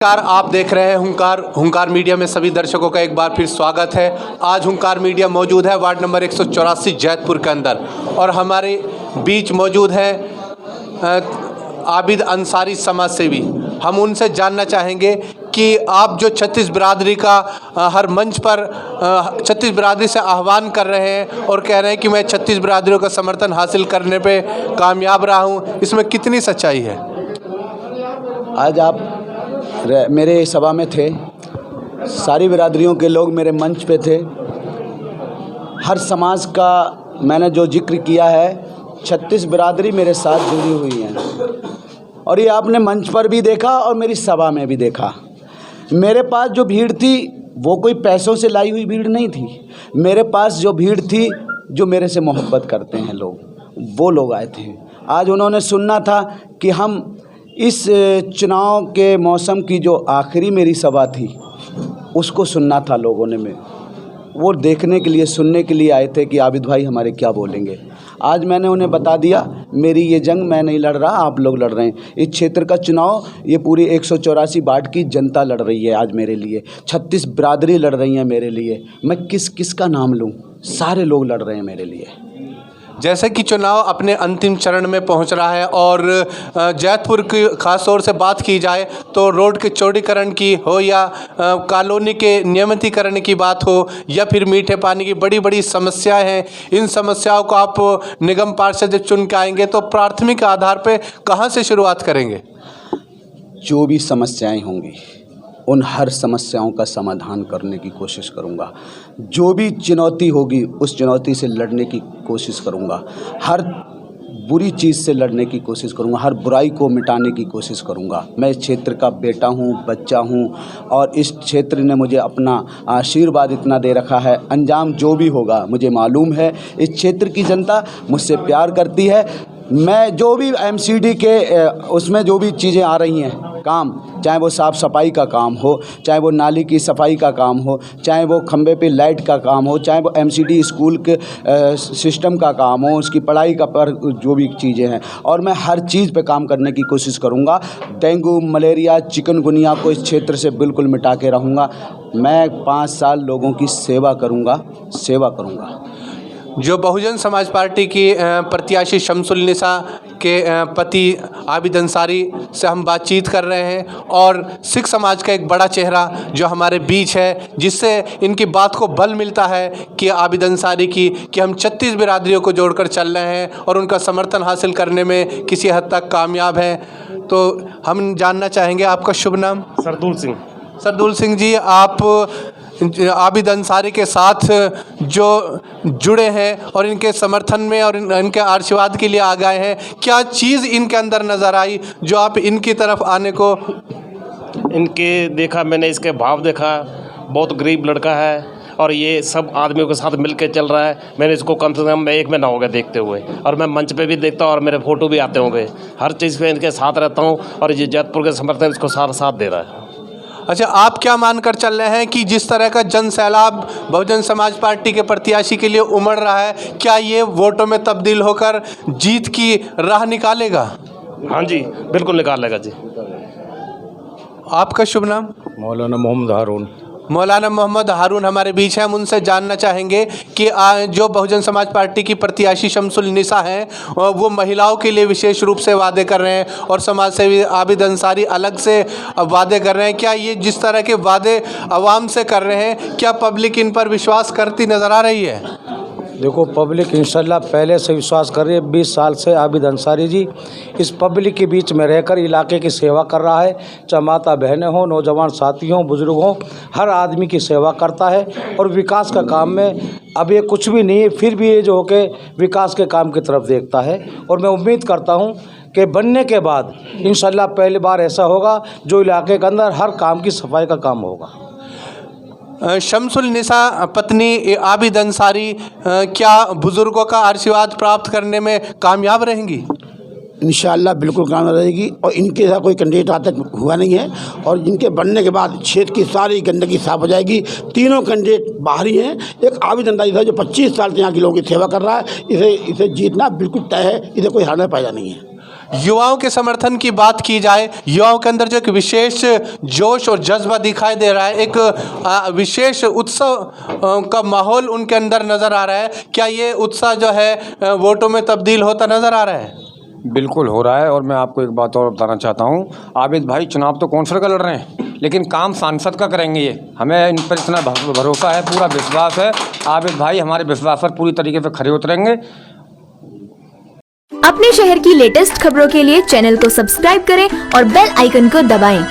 नमस्कार, आप देख रहे हैं हुंकार मीडिया में सभी दर्शकों का एक बार फिर स्वागत है। आज हुंकार मीडिया मौजूद है वार्ड नंबर 184 जैतपुर के अंदर और हमारे बीच मौजूद है आबिद अंसारी समाज सेवी। हम उनसे जानना चाहेंगे कि आप जो छत्तीस बिरादरी का हर मंच पर छत्तीस बिरादरी से आह्वान कर रहे हैं और कह रहे हैं कि मैं छत्तीस बिरादरियों का समर्थन हासिल करने पे कामयाब रहा हूँ, इसमें कितनी सच्चाई है? आज आप मेरे सभा में थे, सारी बिरादरियों के लोग मेरे मंच पे थे। हर समाज का मैंने जो जिक्र किया है, 36 बिरादरी मेरे साथ जुड़ी हुई हैं और ये आपने मंच पर भी देखा और मेरी सभा में भी देखा। मेरे पास जो भीड़ थी वो कोई पैसों से लाई हुई भीड़ नहीं थी। मेरे पास जो भीड़ थी, जो मेरे से मोहब्बत करते हैं लोग, वो लोग आए थे। आज उन्होंने सुनना था कि हम इस चुनाव के मौसम की जो आखिरी मेरी सभा थी उसको सुनना था लोगों ने। वो देखने के लिए, सुनने के लिए आए थे कि आबिद भाई हमारे क्या बोलेंगे। आज मैंने उन्हें बता दिया, मेरी ये जंग मैं नहीं लड़ रहा, आप लोग लड़ रहे हैं। इस क्षेत्र का चुनाव ये पूरी 184 वार्ड की जनता लड़ रही है आज मेरे लिए। 36 बिरादरी लड़ रही हैं मेरे लिए। मैं किसका नाम लूँ? सारे लोग लड़ रहे हैं मेरे लिए। जैसे कि चुनाव अपने अंतिम चरण में पहुंच रहा है और जैतपुर की खास तौर से बात की जाए तो रोड के चौड़ीकरण की हो या कॉलोनी के नियमितीकरण की बात हो या फिर मीठे पानी की बड़ी बड़ी समस्याएं हैं, इन समस्याओं को आप निगम पार्षद जब चुन के आएंगे तो प्राथमिक आधार पे कहां से शुरुआत करेंगे? जो भी समस्याएं होंगी उन हर समस्याओं का समाधान करने की कोशिश करूंगा। जो भी चुनौती होगी उस चुनौती से लड़ने की कोशिश करूंगा। हर बुरी चीज़ से लड़ने की कोशिश करूंगा, हर बुराई को मिटाने की कोशिश करूंगा। मैं इस क्षेत्र का बेटा हूं, बच्चा हूं और इस क्षेत्र ने मुझे अपना आशीर्वाद इतना दे रखा है। अंजाम जो भी होगा मुझे मालूम है। इस क्षेत्र की जनता मुझसे प्यार करती है। मैं जो भी एमसीडी के उसमें जो भी चीज़ें आ रही हैं काम, चाहे वो साफ़ सफाई का काम हो, चाहे वो नाली की सफाई का काम हो, चाहे वो खंबे पे लाइट का काम हो, चाहे वो एमसीडी स्कूल के सिस्टम का काम हो, उसकी पढ़ाई का पर जो भी चीज़ें हैं, और मैं हर चीज़ पे काम करने की कोशिश करूँगा। डेंगू, मलेरिया, चिकनगुनिया को इस क्षेत्र से बिल्कुल मिटा के रहूँगा। मैं 5 साल लोगों की सेवा करूँगा। जो बहुजन समाज पार्टी की प्रत्याशी शमसुल निसा के पति आबिद अंसारी से हम बातचीत कर रहे हैं और सिख समाज का एक बड़ा चेहरा जो हमारे बीच है, जिससे इनकी बात को बल मिलता है कि आबिद अंसारी की कि हम 36 बिरादरियों को जोड़कर चल रहे हैं और उनका समर्थन हासिल करने में किसी हद तक कामयाब हैं। तो हम जानना चाहेंगे आपका शुभ नाम? सरदूल सिंह जी, आप आबिद अंसारी के साथ जो जुड़े हैं और इनके समर्थन में और इनके आशीर्वाद के लिए आ गए हैं, क्या चीज़ इनके अंदर नज़र आई जो आप इनकी तरफ आने को? इनके देखा मैंने, इसके भाव देखा। बहुत गरीब लड़का है और ये सब आदमियों के साथ मिल के चल रहा है। मैंने इसको कम से कम 1 महीना हो गया देखते हुए और मैं मंच पे भी देखता हूँ और मेरे फ़ोटो भी आते होंगे। हर चीज़ पे इनके साथ रहता हूँ और ये जैतपुर के समर्थन इसको साथ दे रहा है। अच्छा, आप क्या मानकर चल रहे हैं कि जिस तरह का जन सैलाब बहुजन समाज पार्टी के प्रत्याशी के लिए उमड़ रहा है, क्या ये वोटों में तब्दील होकर जीत की राह निकालेगा? हाँ जी, बिल्कुल निकालेगा जी। आपका शुभ नाम? मौलाना मोहम्मद हारून। मौलाना मोहम्मद हारून हमारे बीच हैं। हम उनसे जानना चाहेंगे कि जो बहुजन समाज पार्टी की प्रत्याशी शमसुल निसा हैं वो महिलाओं के लिए विशेष रूप से वादे कर रहे हैं और समाज सेवी आबिद अंसारी अलग से वादे कर रहे हैं। क्या ये जिस तरह के वादे आवाम से कर रहे हैं, क्या पब्लिक इन पर विश्वास करती नज़र आ रही है? देखो, पब्लिक इंशाल्लाह पहले से विश्वास कर रही है। 20 साल से आबिद अंसारी जी इस पब्लिक के बीच में रहकर इलाके की सेवा कर रहा है। चाहे माता बहनें हों, नौजवान साथी हों, बुजुर्ग हों, हर आदमी की सेवा करता है और विकास का काम में अब ये कुछ भी नहीं है, फिर भी ये जो हो के विकास के काम की तरफ देखता है। और मैं उम्मीद करता हूँ कि बनने के बाद इंशाल्लाह पहली बार ऐसा होगा जो इलाके के अंदर हर काम की सफाई का काम होगा। शमसुल निसा पत्नी आबिद अंसारी क्या बुज़ुर्गों का आशीर्वाद प्राप्त करने में कामयाब रहेंगी? इंशाअल्लाह बिल्कुल कामयाब रहेगी और इनके साथ कोई कैंडिडेट आज तक हुआ नहीं है और इनके बनने के बाद क्षेत्र की सारी गंदगी साफ हो जाएगी। तीनों कैंडिडेट बाहरी हैं। एक आबिद अंसारी था जो 25 साल से यहाँ के लोगों की सेवा कर रहा है। इसे जीतना बिल्कुल तय है, इसे कोई हारने पाया नहीं है। युवाओं के समर्थन की बात की जाए, युवाओं के अंदर जो एक विशेष जोश और जज्बा दिखाई दे रहा है, एक विशेष उत्सव का माहौल उनके अंदर नज़र आ रहा है। क्या ये उत्साह जो है वोटों में तब्दील होता नज़र आ रहा है? बिल्कुल हो रहा है। और मैं आपको एक बात और बताना चाहता हूँ, आबिद भाई चुनाव तो कौंसिलर का लड़ रहे हैं, लेकिन काम सांसद का करेंगे ये, हमें इन पर इतना भरोसा है, पूरा विश्वास है। आबिद भाई हमारे विश्वास पर पूरी तरीके से खरे उतरेंगे। अपने शहर की लेटेस्ट खबरों के लिए चैनल को सब्सक्राइब करें और बेल आइकन को दबाएं।